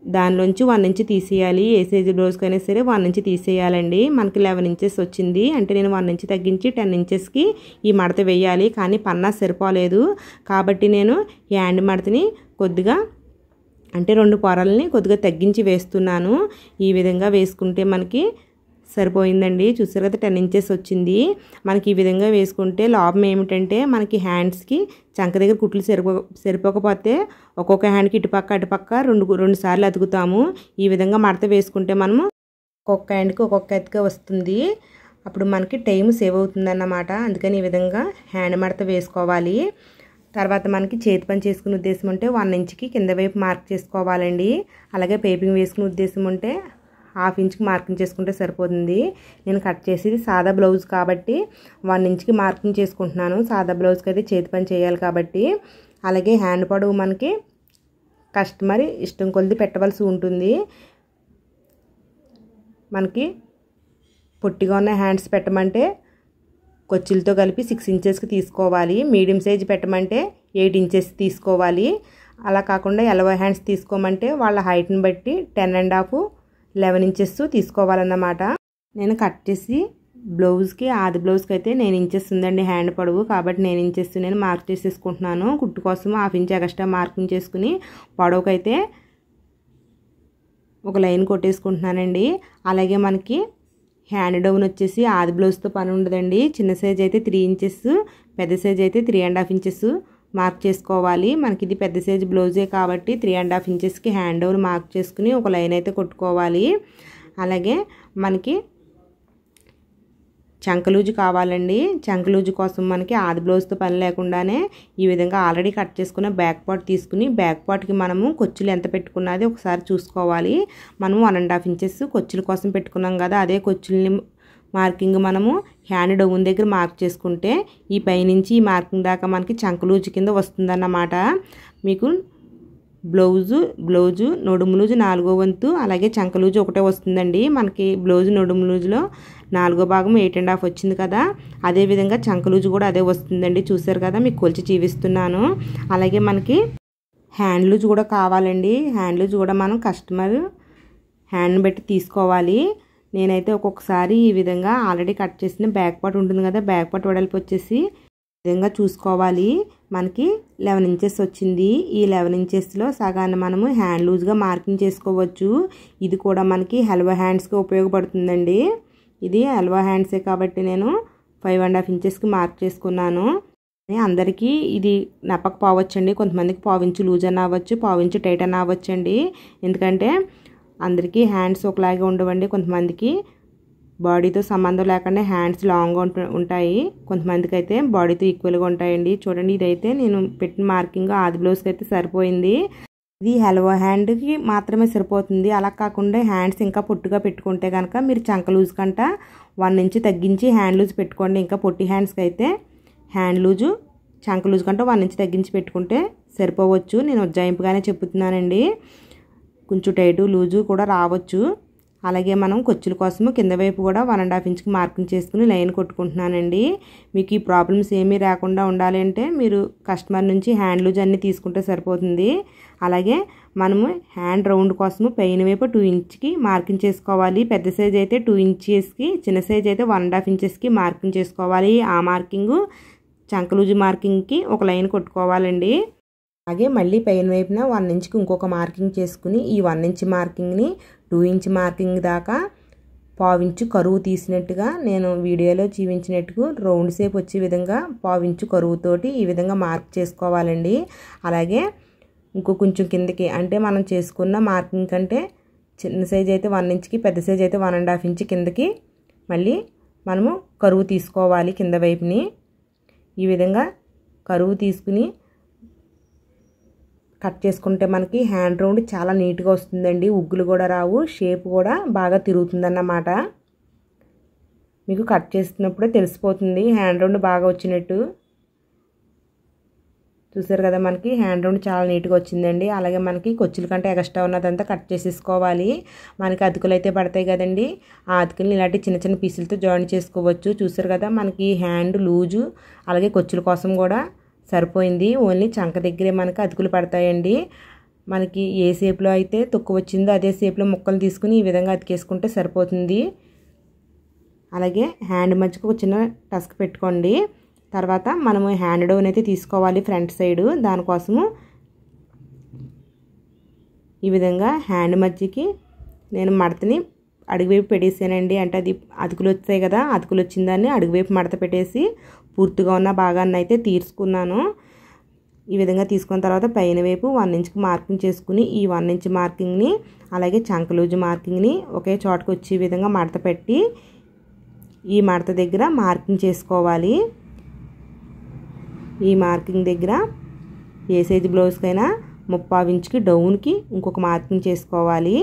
దానిలోంచి 1 ఇంచు తీసేయాలి. ఏ సైజు బ్లౌజ్కైనా సరే 1 ఇంచు తీసేయాలండి. మనకి 11 ఇంచెస్ వచ్చింది అంటే నేను 1 ఇంచు తగ్గించి 10 ఇంచెస్కి ఈ మడత వేయాలి. కానీ పన్నా సరిపోలేదు కాబట్టి నేను హ్యాండ్ మడతని కొద్దిగా అంటే 2 పొరల్ని కొద్దిగా తగ్గించి వేస్తున్నాను. ఈ విధంగా వేసుకుంటే మనకి సరిపోయిందండి. చూసారు కదా 10 ఇంచెస్ వచ్చింది. మనకి ఈ విధంగా వేసుకుంటే లాభం ఏమిటంటే మనకి హ్యాండ్స్కి చంక దగ్గర కుట్లు సరిపోకపోతే ఒక్కొక్క హ్యాండ్కి ఇటుపక్క అటుపక్క రెండు సార్లు అతుకుతాము. ఈ విధంగా మడత వేసుకుంటే మనము ఒక్కొక్క హ్యాండ్కి ఒక్కొక్క ఎత్తుగా వస్తుంది. అప్పుడు మనకి టైం సేవ్ అవుతుందన్నమాట. అందుకని ఈ విధంగా హ్యాండ్ మడత వేసుకోవాలి. తర్వాత మనకి చేతి పని చేసుకునే ఉద్దేశం ఉంటే 1 ఇంచుకి కింద వైపు మార్క్ చేసుకోవాలండి. అలాగే పైపింగ్ వేసుకునే ఉద్దేశం ఉంటే 1/2 ఇంచుకి మార్కింగ్ చేసుకుంటే సరిపోతుంది. నేను కట్ చేసేది సాదా బ్లౌజ్ కాబట్టి 1 ఇంచుకి మార్కింగ్ చేసుకుంటున్నాను. సాదా బ్లౌజ్కి అయితే చేతి పని చేయాలి కాబట్టి. అలాగే హ్యాండ్ పొడవు మనకి కస్టమర్ ఇష్టం కొద్ది పెట్టవలసి ఉంటుంది. మనకి పొట్టిగా ఉన్న హ్యాండ్స్ పెట్టమంటే కొచ్చులతో కలిపి 6 ఇంచెస్కి తీసుకోవాలి. మీడియం సైజ్ పెట్టమంటే 8 ఇంచెస్ తీసుకోవాలి. అలా కాకుండా ఎల్బో హ్యాండ్స్ తీసుకోమంటే వాళ్ళ హైట్ని బట్టి 10.5 11 ఇంచెస్ తీసుకోవాలన్నమాట. నేను కట్ చేసి బ్లౌజ్కి ఆది బ్లౌజ్కి అయితే 9 ఇంచెస్ ఉందండి హ్యాండ్ పొడవు. కాబట్టి 9 ఇంచెస్ నేను మార్క్ చేసేసుకుంటున్నాను. కుట్టు కోసం 1/2 ఇంచ్ ఎక్స్ట్రా మార్కింగ్ చేసుకుని పొడవుకైతే ఒక లైన్ కొట్టేసుకుంటున్నానండి. అలాగే మనకి హ్యాండ్ డౌన్ వచ్చేసి ఆది బ్లౌజ్తో పని ఉండదండి. చిన్న సైజ్ అయితే 3 ఇంచెస్, పెద్ద సైజ్ అయితే 3.5 ఇంచెస్ మార్క్ చేసుకోవాలి. మనకి ఇది పెద్ద సైజు బ్లౌజే కాబట్టి 3.5 ఇంచెస్కి హ్యాండ్ డౌన్ మార్క్ చేసుకుని ఒక లైన్ అయితే కొట్టుకోవాలి. అలాగే మనకి చంక లూజు కావాలండి. చంక లూజు కోసం మనకి ఆది బ్లౌజ్తో పని లేకుండానే ఈ విధంగా ఆల్రెడీ కట్ చేసుకున్న బ్యాక్ పార్ట్ తీసుకుని బ్యాక్ పార్ట్కి మనము కొచ్చులు ఎంత పెట్టుకున్నది ఒకసారి చూసుకోవాలి. మనం 1.5 ఇంచెస్ కొచ్చుల కోసం పెట్టుకున్నాం కదా, అదే కొచ్చుల్ని మార్కింగ్ మనము హ్యాండ్ డౌన్ దగ్గర మార్క్ చేసుకుంటే ఈ పైనుంచి ఈ మార్కింగ్ దాకా మనకి చంక లూజు కింద వస్తుందన్నమాట. మీకు బ్లౌజు నడుము లూజు 4వ వంతు అలాగే చంక లూజు ఒకటే వస్తుందండి. మనకి బ్లౌజు నడుము లూజులో 4వ భాగం 8.5 వచ్చింది కదా, అదేవిధంగా చంక లూజు కూడా అదే వస్తుందండి. చూసారు కదా, మీకు కొలిచి చూపిస్తున్నాను. అలాగే మనకి హ్యాండ్ లూజ్ కూడా కావాలండి. హ్యాండ్ లూజ్ కూడా మనం కస్టమర్ హ్యాండ్ బట్టి తీసుకోవాలి. నేనైతే ఒక్కొక్కసారి ఈ విధంగా ఆల్రెడీ కట్ చేసిన బ్యాక్ పార్ట్ ఉంటుంది కదా, బ్యాక్ పార్ట్ వెడల్పు వచ్చేసి విధంగా చూసుకోవాలి. మనకి 11 ఇంచెస్ వచ్చింది. ఈ 11 ఇంచెస్లో సగాన్ని మనము హ్యాండ్ లూజ్గా మార్కింగ్ చేసుకోవచ్చు. ఇది కూడా మనకి హల్వా హ్యాండ్స్కి ఉపయోగపడుతుందండి. ఇది హల్వా హ్యాండ్సే కాబట్టి నేను 5.5 ఇంచెస్కి మార్క్ చేసుకున్నాను. అందరికీ ఇది నప్పకపోవచ్చండి. కొంతమందికి పావించు లూజ్ అన్న అవ్వచ్చు, పావించు టైట్ అన్న అవ్వచ్చండి. ఎందుకంటే అందరికీ హ్యాండ్స్ ఒకలాగే ఉండవండి. కొంతమందికి బాడీతో సంబంధం లేకుండా హ్యాండ్స్ లాంగ్గా ఉంటాయి, కొంతమందికి అయితే బాడీతో ఈక్వల్గా ఉంటాయండి. చూడండి, ఇదైతే నేను పెట్టిన మార్కింగ్ ఆది బ్లౌజ్కి అయితే సరిపోయింది. ఇది హల్వా హ్యాండ్కి మాత్రమే సరిపోతుంది. అలా కాకుండా హ్యాండ్స్ ఇంకా పొట్టుగా పెట్టుకుంటే కనుక మీరు చంక లూజ్ కంట 1 ఇంచ్ తగ్గించి హ్యాండ్ లూజ్ పెట్టుకోండి. ఇంకా పొట్టి హ్యాండ్స్కి అయితే హ్యాండ్ లూజు చంక లూజ్ కంటే 1 ఇంచ్ తగ్గించి పెట్టుకుంటే సరిపోవచ్చు. నేను ఉజ్జాయింపుగానే చెప్తున్నానండి. కొంచెం టైటు లూజు కూడా రావచ్చు. అలాగే మనం ఖర్చుల కోసము కింద వైపు కూడా 1.5 ఇంచ్కి మార్కింగ్ చేసుకుని లైన్ కొట్టుకుంటున్నానండి. మీకు ఈ ప్రాబ్లమ్స్ ఏమీ రాకుండా ఉండాలి అంటే మీరు కస్టమర్ నుంచి హ్యాండ్ లూజ్ అన్నీ తీసుకుంటే సరిపోతుంది. అలాగే మనము హ్యాండ్ రౌండ్ కోసము పైన వైపు 2 ఇంచ్కి మార్కింగ్ చేసుకోవాలి. పెద్ద సైజ్ అయితే 2 ఇంచెస్కి, చిన్న సైజ్ అయితే 1.5 ఇంచెస్కి మార్కింగ్ చేసుకోవాలి. ఆ మార్కింగు చంక లూజు మార్కింగ్కి ఒక లైన్ కొట్టుకోవాలండి. అలాగే మళ్ళీ పైన వైపున 1 ఇంచ్కి ఇంకొక మార్కింగ్ చేసుకుని ఈ 1 ఇంచ్ మార్కింగ్ని 2 ఇంచ్ మార్కింగ్ దాకా పావించు కరువు తీసినట్టుగా నేను వీడియోలో చూపించినట్టుగా రౌండ్ షేప్ వచ్చే విధంగా పావించు కరువుతోటి ఈ విధంగా మార్క్ చేసుకోవాలండి. అలాగే కొంచెం కిందకి అంటే మనం చేసుకున్న మార్కింగ్ కంటే చిన్న సైజ్ అయితే 1 ఇంచ్కి, పెద్ద సైజ్ అయితే 1.5 ఇంచ్ కిందకి మళ్ళీ మనము కరువు తీసుకోవాలి. కింద వైపుని ఈ విధంగా కరువు తీసుకుని కట్ చేసుకుంటే మనకి హ్యాండ్ రౌండ్ చాలా నీట్గా వస్తుందండి. ఉగ్గులు కూడా రావు, షేప్ కూడా బాగా తిరుగుతుందన్నమాట. మీకు కట్ చేస్తున్నప్పుడే తెలిసిపోతుంది హ్యాండ్ రౌండ్ బాగా వచ్చినట్టు. చూసారు కదా, మనకి హ్యాండ్ రౌండ్ చాలా నీట్గా వచ్చిందండి. అలాగే మనకి కొచ్చుల కంటే ఎక్స్ట్రా ఉన్నదంతా కట్ చేసేసుకోవాలి. మనకి అతుకులు అయితే పడతాయి కదండి, ఆ అతుకుల్ని ఇలాంటి చిన్న చిన్న పీసులతో జాయిన్ చేసుకోవచ్చు. చూసారు కదా, మనకి హ్యాండ్ లూజు అలాగే కొచ్చుల కోసం కూడా సరిపోయింది. ఓన్లీ చంక దగ్గరే మనకి అతుకులు పడతాయండి. మనకి ఏ షేప్లో అయితే తొక్కు వచ్చిందో అదే షేప్లో ముక్కలు తీసుకుని ఈ విధంగా అతికేసుకుంటే సరిపోతుంది. అలాగే హ్యాండ్ మధ్యకు ఒక చిన్న టస్క్ పెట్టుకోండి. తర్వాత మనము హ్యాండ్ డౌన్ అయితే తీసుకోవాలి ఫ్రంట్ సైడు. దానికోసము ఈ విధంగా హ్యాండ్ మధ్యకి నేను మడతని అడుగువైపు పెట్టేసానండి. అంటే అది అతుకులు వచ్చాయి కదా, అతుకులు వచ్చిందాన్ని అడుగువైపు మడత పెట్టేసి పూర్తిగా ఉన్న భాగాన్ని అయితే తీసుకున్నాను. ఈ విధంగా తీసుకున్న తర్వాత పైన వైపు 1 ఇంచ్కి మార్కింగ్ చేసుకుని ఈ 1 ఇంచ్ మార్కింగ్ని అలాగే చంక లూజు మార్కింగ్ని ఒకే చోటకు వచ్చే విధంగా మడత పెట్టి ఈ మడత దగ్గర మార్కింగ్ చేసుకోవాలి. ఈ మార్కింగ్ దగ్గర ఏ సైజు బ్లౌజ్కైనా 3/4 ఇంచ్కి డౌన్కి ఇంకొక మార్కింగ్ చేసుకోవాలి.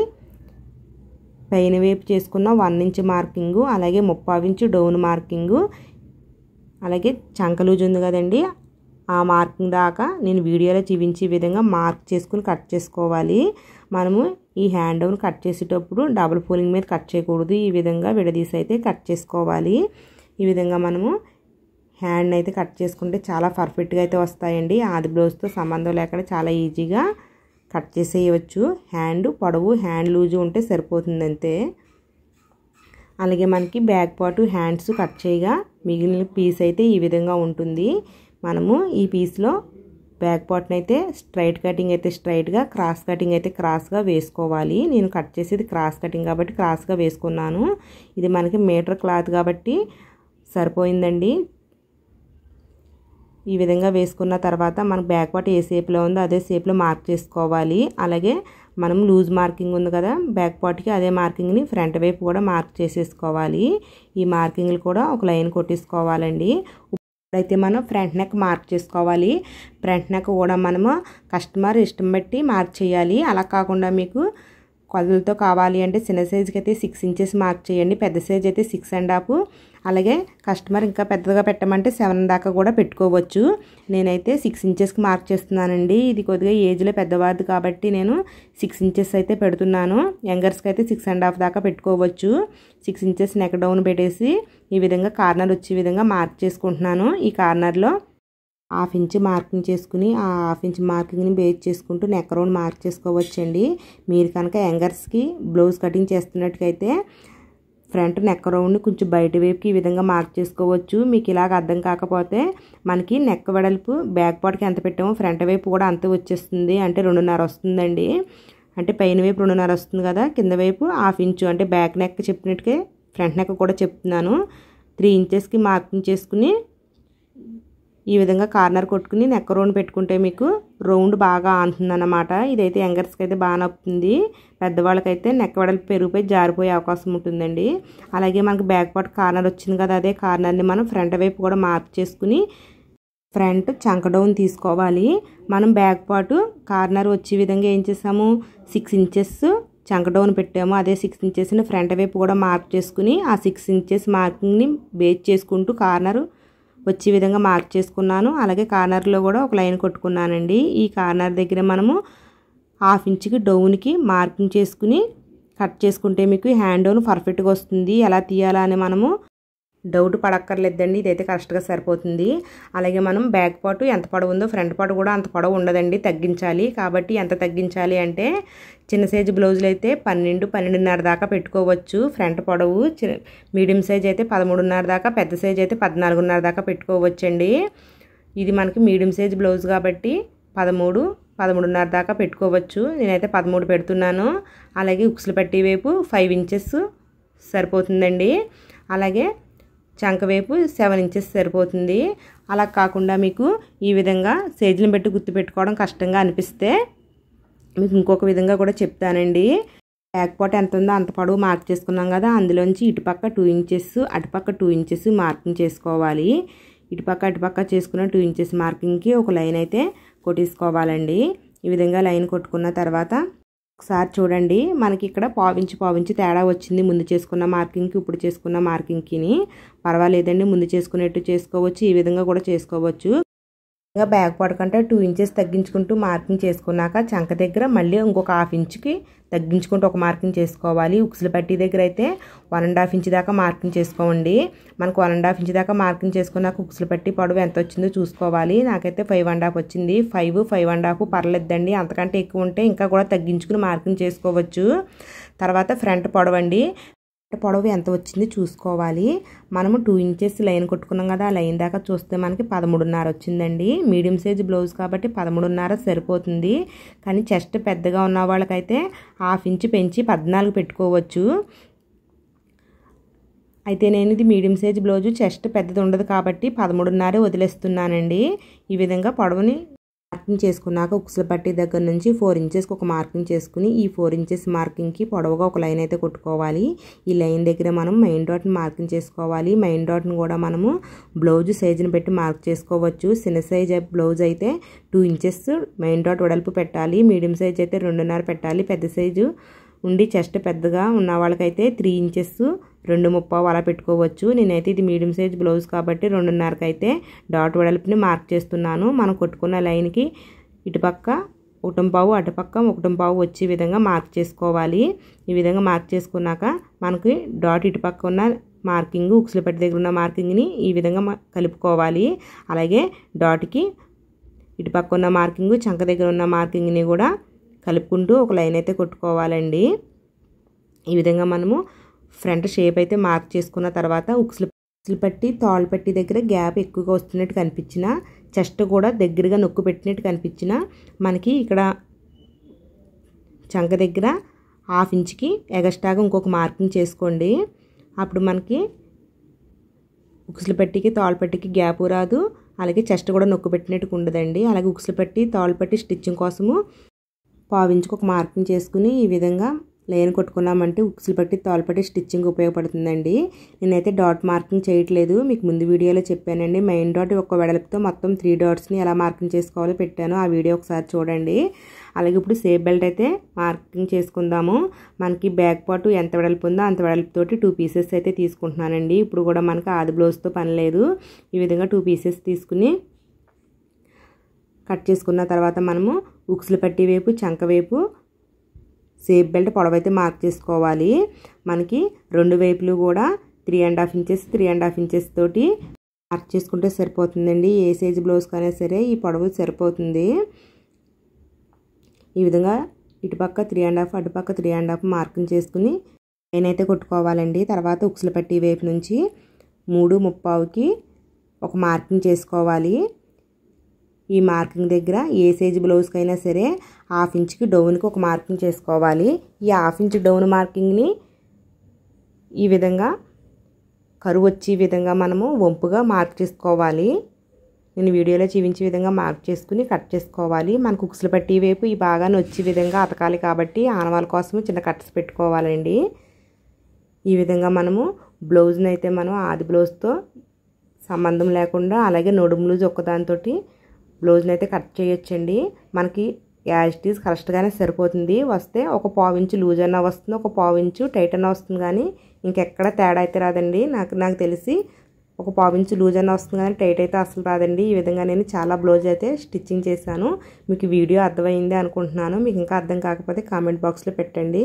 పైన వైపు చేసుకున్న 1 ఇంచ్ మార్కింగు అలాగే 3/4 ఇంచ్ డౌన్ మార్కింగు అలాగే చంక లూజ్ ఉంది కదండి, ఆ మార్కింగ్ దాకా నేను వీడియోలో చూపించే విధంగా మార్క్ చేసుకుని కట్ చేసుకోవాలి. మనము ఈ హ్యాండ్ డౌన్ కట్ చేసేటప్పుడు డబుల్ ఫోల్డింగ్ మీద కట్ చేయకూడదు. ఈ విధంగా విడదీసి అయితే కట్ చేసుకోవాలి. ఈ విధంగా మనము హ్యాండ్ అయితే కట్ చేసుకుంటే చాలా పర్ఫెక్ట్గా అయితే వస్తాయండి. ఆది బ్లౌజ్తో సంబంధం లేకుండా చాలా ఈజీగా కట్ చేసేయవచ్చు. హ్యాండ్ పొడవు హ్యాండ్ లూజు ఉంటే సరిపోతుంది అంతే. అలాగే మనకి బ్యాక్ పార్ట్ హ్యాండ్స్ కట్ చేయగా మిగిలిన పీస్ అయితే ఈ విధంగా ఉంటుంది. మనము ఈ పీస్లో బ్యాక్ పార్ట్ని అయితే స్ట్రైట్ కటింగ్ అయితే స్ట్రైట్గా, క్రాస్ కటింగ్ అయితే క్రాస్గా వేసుకోవాలి. నేను కట్ చేసేది క్రాస్ కటింగ్ కాబట్టి క్రాస్గా వేసుకున్నాను. ఇది మనకి మీటర్ క్లాత్ కాబట్టి సరిపోయిందండి. ఈ విధంగా వేసుకున్న తర్వాత మనకు బ్యాక్ పార్ట్ ఏ షేప్లో ఉందో అదే షేప్లో మార్క్ చేసుకోవాలి. అలాగే మనం లూజ్ మార్కింగ్ ఉంది కదా బ్యాక్ పార్ట్కి, అదే మార్కింగ్ని ఫ్రంట్ వైపు కూడా మార్క్ చేసేసుకోవాలి. ఈ మార్కింగ్లు కూడా ఒక లైన్ కొట్టేసుకోవాలండి. ఇప్పుడైతే మనం ఫ్రంట్ నెక్ మార్క్ చేసుకోవాలి. ఫ్రంట్ నెక్ కూడా మనము కస్టమర్ ఇష్టం బట్టి మార్క్ చేయాలి. అలా కాకుండా మీకు కొలతలతో కావాలి అంటే చిన్న సైజుకి అయితే 6 ఇంచెస్ మార్క్ చేయండి, పెద్ద సైజ్ అయితే 6.5. అలాగే కస్టమర్ ఇంకా పెద్దగా పెట్టమంటే 7 దాకా కూడా పెట్టుకోవచ్చు. నేనైతే 6 ఇంచెస్కి మార్క్ చేస్తున్నానండి. ఇది కొద్దిగా ఏజ్లో పెద్దవారిది కాబట్టి నేను 6 ఇంచెస్ అయితే పెడుతున్నాను. యంగర్స్కి అయితే 6.5 దాకా పెట్టుకోవచ్చు. 6 ఇంచెస్ నెక్ డౌన్ పెట్టేసి ఈ విధంగా కార్నర్ వచ్చే విధంగా మార్క్ చేసుకుంటున్నాను. ఈ కార్నర్లో 1/2 ఇంచ్ మార్కింగ్ చేసుకుని ఆ 1/2 ఇంచ్ మార్కింగ్ని బేస్ చేసుకుంటూ నెక్ రౌండ్ మార్క్ చేసుకోవచ్చండి. మీరు కనుక యంగర్స్కి బ్లౌజ్ కటింగ్ చేస్తున్నట్టుకైతే ఫ్రంట్ నెక్ రౌండ్ని కొంచెం బయట వైపుకి ఈ విధంగా మార్క్ చేసుకోవచ్చు. మీకు ఇలాగ అర్థం కాకపోతే మనకి నెక్ వెడల్పు బ్యాక్ పార్ట్కి ఎంత పెట్టామో ఫ్రంట్ వైపు కూడా అంతే వచ్చేస్తుంది. అంటే 2.5 వస్తుందండి. అంటే పైన వైపు 2.5 వస్తుంది కదా, కింద వైపు 1/2 ఇంచు అంటే బ్యాక్ నెక్ చెప్పినట్టుగా ఫ్రంట్ నెక్ కూడా చెప్తున్నాను. 3 ఇంచెస్కి మార్కింగ్ చేసుకుని ఈ విధంగా కార్నర్ కొట్టుకుని నెక్ రౌండ్ పెట్టుకుంటే మీకు రౌండ్ బాగా ఆనుతుంది అన్నమాట. ఇదైతే యంగర్స్కి అయితే బాగా నప్పుతుంది. పెద్దవాళ్ళకైతే నెక్ వెడల్పు పెరిగిపోయి జారిపోయే అవకాశం ఉంటుందండి. అలాగే మనకు బ్యాక్ పార్ట్ కార్నర్ వచ్చింది కదా, అదే కార్నర్ని మనం ఫ్రంట్ వైపు కూడా మార్క్ చేసుకుని ఫ్రంట్ చంక డౌన్ తీసుకోవాలి. మనం బ్యాక్ పార్ట్ కార్నర్ వచ్చే విధంగా ఏం చేసాము, 6 ఇంచెస్ చంక డౌన్ పెట్టాము. అదే 6 ఇంచెస్ని ఫ్రంట్ వైపు కూడా మార్క్ చేసుకుని ఆ 6 ఇంచెస్ మార్కింగ్ని బేస్ చేసుకుంటూ కార్నర్ వచ్చే విధంగా మార్క్ చేసుకున్నాను. అలాగే కార్నర్లో కూడా ఒక లైన్ కొట్టుకున్నానండి. ఈ కార్నర్ దగ్గర మనము 1/2 ఇంచుకి డౌన్కి మార్కింగ్ చేసుకుని కట్ చేసుకుంటే మీకు హ్యాండ్ డౌన్ పర్ఫెక్ట్గా వస్తుంది. ఎలా తీయాలా అని మనము డౌట్ పడక్కర్లేదండి. ఇదైతే కరెక్ట్గా సరిపోతుంది. అలాగే మనం బ్యాక్ పార్ట్ ఎంత పొడవు ఉందో ఫ్రంట్ పార్ట్ కూడా అంత పొడవు ఉండదండి, తగ్గించాలి. కాబట్టి ఎంత తగ్గించాలి అంటే చిన్న సైజు బ్లౌజులు అయితే 12-12.5 దాకా పెట్టుకోవచ్చు ఫ్రంట్ పొడవు. మీడియం సైజ్ అయితే 13.5 దాకా, పెద్ద సైజ్ అయితే 14.5 దాకా పెట్టుకోవచ్చండి. ఇది మనకి మీడియం సైజ్ బ్లౌజ్ కాబట్టి 13-13.5 దాకా పెట్టుకోవచ్చు. నేనైతే 13 పెడుతున్నాను. అలాగే ఉక్సులు పట్టి వైపు 5 ఇంచెస్ సరిపోతుందండి. అలాగే చంక వైపు 7 ఇంచెస్ సరిపోతుంది. అలా కాకుండా మీకు ఈ విధంగా సైజులను బట్టి గుర్తుపెట్టుకోవడం కష్టంగా అనిపిస్తే మీకు ఇంకొక విధంగా కూడా చెప్తానండి. బ్యాక్ పార్ట్ ఎంత ఉందో అంత పొడవు మార్క్ చేసుకున్నాం కదా, అందులోంచి ఇటుపక్క 2 ఇంచెస్ అటుపక్క 2 ఇంచెస్ మార్కింగ్ చేసుకోవాలి. ఇటుపక్క అటుపక్క చేసుకున్న 2 ఇంచెస్ మార్కింగ్కి ఒక లైన్ అయితే కొట్టేసుకోవాలండి. ఈ విధంగా లైన్ కొట్టుకున్న తర్వాత ఒకసారి చూడండి, మనకి ఇక్కడ పావించి తేడా వచ్చింది ముందు చేసుకున్న మార్కింగ్కి ఇప్పుడు చేసుకున్న మార్కింగ్కి. పర్వాలేదండి, ముందు చేసుకునేట్టు చేసుకోవచ్చు, ఈ విధంగా కూడా చేసుకోవచ్చు. ఇంకా బ్యాక్ పార్ట్ కంటే 2 ఇంచెస్ తగ్గించుకుంటూ మార్కింగ్ చేసుకున్నాక చంక దగ్గర మళ్ళీ ఇంకొక 1/2 ఇంచుకి తగ్గించుకుంటూ ఒక మార్కింగ్ చేసుకోవాలి. ఉక్సులు పట్టి దగ్గర అయితే 1.5 ఇంచ్ దాకా మార్కింగ్ చేసుకోండి. మనకు 1.5 ఇంచ్ దాకా మార్కింగ్ చేసుకున్నాక ఉక్సులు పట్టి పొడవు ఎంత వచ్చిందో చూసుకోవాలి. నాకైతే 5.5 వచ్చింది. 5.5 పర్లేదండి, అంతకంటే ఎక్కువ ఉంటే ఇంకా కూడా తగ్గించుకుని మార్కింగ్ చేసుకోవచ్చు. తర్వాత ఫ్రంట్ పొడవు అండి, పొడవు ఎంత వచ్చింది చూసుకోవాలి. మనము 2 ఇంచెస్ లైన్ కొట్టుకున్నాం కదా, ఆ లైన్ దాకా చూస్తే మనకి 13.5 వచ్చిందండి. మీడియం సైజ్ బ్లౌజ్ కాబట్టి 13.5 సరిపోతుంది. కానీ చెస్ట్ పెద్దగా ఉన్న వాళ్ళకైతే 1/2 ఇంచ్ పెంచి 14 పెట్టుకోవచ్చు. అయితే నేను ఇది మీడియం సైజ్ బ్లౌజు, చెస్ట్ పెద్దది ఉండదు కాబట్టి 13.5 వదిలేస్తున్నానండి. ఈ విధంగా పొడవుని మార్కింగ్ చేసుకున్నాక ఉక్సుల పట్టి దగ్గర నుంచి 4 ఇంచెస్కి ఒక మార్కింగ్ చేసుకుని ఈ 4 ఇంచెస్ మార్కింగ్కి పొడవుగా ఒక లైన్ అయితే కొట్టుకోవాలి. ఈ లైన్ దగ్గర మనం మెయిన్ డాట్ని మార్కింగ్ చేసుకోవాలి. మెయిన్ డాట్ని కూడా మనము బ్లౌజ్ సైజుని పెట్టి మార్క్ చేసుకోవచ్చు. చిన్న సైజ్ బ్లౌజ్ అయితే 2 ఇంచెస్ మెయిన్ డాట్ వెడల్పు పెట్టాలి. మీడియం సైజ్ అయితే 2.5 పెట్టాలి. పెద్ద సైజు ఉండి చెస్ట్ పెద్దగా ఉన్న వాళ్ళకైతే 3 ఇంచెస్ 2.30 అలా పెట్టుకోవచ్చు. నేనైతే ఇది మీడియం సైజ్ బ్లౌజ్ కాబట్టి 2.5కి అయితే డాట్ వెడల్పుని మార్క్ చేస్తున్నాను. మనం కొట్టుకున్న లైన్కి ఇటుపక్క 1.5 అటుపక్క 1.5 వచ్చే విధంగా మార్క్ చేసుకోవాలి. ఈ విధంగా మార్క్ చేసుకున్నాక మనకి డాట్ ఇటుపక్క ఉన్న మార్కింగ్ ఉక్సుల పట్టి దగ్గర ఉన్న మార్కింగ్ని ఈ విధంగా కలుపుకోవాలి. అలాగే డాట్కి ఇటుపక్క ఉన్న మార్కింగ్ చంక దగ్గర ఉన్న మార్కింగ్ని కూడా కలుపుకుంటూ ఒక లైన్ అయితే కొట్టుకోవాలండి. ఈ విధంగా మనము ఫ్రంట్ షేప్ అయితే మార్క్ చేసుకున్న తర్వాత ఉక్సులు పట్టి తాళ్ళు పట్టి దగ్గర గ్యాప్ ఎక్కువగా వస్తున్నట్టు కనిపించిన, చెస్ట్ కూడా దగ్గరగా నొక్కు పెట్టినట్టు కనిపించిన మనకి ఇక్కడ చంక దగ్గర 1/2 ఇంచ్కి ఎగస్ట్రాగా ఇంకొక మార్కింగ్ చేసుకోండి. అప్పుడు మనకి ఉక్సులు పట్టికి తాళ్ళు పట్టికి గ్యాప్ రాదు. అలాగే చెస్ట్ కూడా నొక్కు పెట్టినట్టు ఉండదండి. అలాగే ఉక్సులు పట్టి తాళ్ళు పట్టి స్టిచ్చింగ్ కోసము 1/4 ఇంచుకి ఒక మార్కింగ్ చేసుకుని ఈ విధంగా లైన్ కొట్టుకున్నామంటే ఉక్సులు పట్టి తాళ్ళు పట్టి స్టిచ్చింగ్ ఉపయోగపడుతుందండి. నేనైతే డాట్ మార్కింగ్ చేయట్లేదు, మీకు ముందు వీడియోలో చెప్పానండి. మెయిన్ డాట్ ఒక వెడల్పుతో మొత్తం 3 డాట్స్ని ఎలా మార్కింగ్ చేసుకోవాలో పెట్టాను, ఆ వీడియో ఒకసారి చూడండి. అలాగే ఇప్పుడు సేఫ్ బెల్ట్ అయితే మార్కింగ్ చేసుకుందాము. మనకి బ్యాక్ పార్ట్ ఎంత వెడల్పు ఉందో అంత వెడల్పుతోటి 2 పీసెస్ అయితే తీసుకుంటున్నానండి. ఇప్పుడు కూడా మనకి ఆది బ్లౌజ్తో పని లేదు. ఈ విధంగా 2 పీసెస్ తీసుకుని కట్ చేసుకున్న తర్వాత మనము ఉక్సులు పట్టి వైపు చంక వైపు సేఫ్ బెల్ట్ పొడవైతే మార్క్ చేసుకోవాలి. మనకి 2 వైపులు కూడా 3.5 ఇంచెస్ 3.5 ఇంచెస్ తోటి మార్క్ చేసుకుంటే సరిపోతుందండి. ఏ సైజ్ బ్లౌజ్ కైనా సరే ఈ పొడవు సరిపోతుంది. ఈ విధంగా ఇటుపక్క 3.5 అటుపక్క 3.5 మార్కింగ్ చేసుకుని లైన్ అయితే కొట్టుకోవాలండి. తర్వాత ఉక్సుల పట్టీ వైపు నుంచి 3:30కి ఒక మార్కింగ్ చేసుకోవాలి. ఈ మార్కింగ్ దగ్గర ఏ సైజు బ్లౌజ్కి అయినా సరే 1/2 ఇంచ్కి డౌన్కి ఒక మార్కింగ్ చేసుకోవాలి. ఈ 1/2 ఇంచ్ డౌన్ మార్కింగ్ని ఈ విధంగా కరువు వచ్చే విధంగా మనము వంపుగా మార్క్ చేసుకోవాలి. నేను వీడియోలో చూపించే విధంగా మార్క్ చేసుకుని కట్ చేసుకోవాలి. మనకు ఉక్సుల పట్టీ వైపు ఈ భాగాన్ని వచ్చే విధంగా అతకాలి కాబట్టి ఆనవాళ్ళ కోసం చిన్న కట్స్ పెట్టుకోవాలండి. ఈ విధంగా మనము బ్లౌజ్ని అయితే మనం ఆది బ్లౌజ్తో సంబంధం లేకుండా అలాగే నడుము లూజ్ ఒక్కదానితో బ్లౌజ్ని అయితే కట్ చేయొచ్చండి. మనకి యాజ్ ఇట్ ఈజ్ కరెక్ట్గానే సరిపోతుంది. వస్తే ఒక 1/4 ఇంచు లూజ్ అన్నా వస్తుంది, ఒక 1/4 ఇంచు టైట్ అన్నా వస్తుంది, కానీ ఇంకెక్కడ తేడా అయితే రాదండి. నాకు తెలిసి ఒక 1/4 ఇంచు లూజ్ అన్నా వస్తుంది, కానీ టైట్ అయితే అసలు రాదండి. ఈ విధంగా నేను చాలా బ్లౌజ్ అయితే స్టిచ్చింగ్ చేశాను. మీకు వీడియో అర్థమైంది అనుకుంటున్నాను. మీకు ఇంకా అర్థం కాకపోతే కామెంట్ బాక్స్లో పెట్టండి.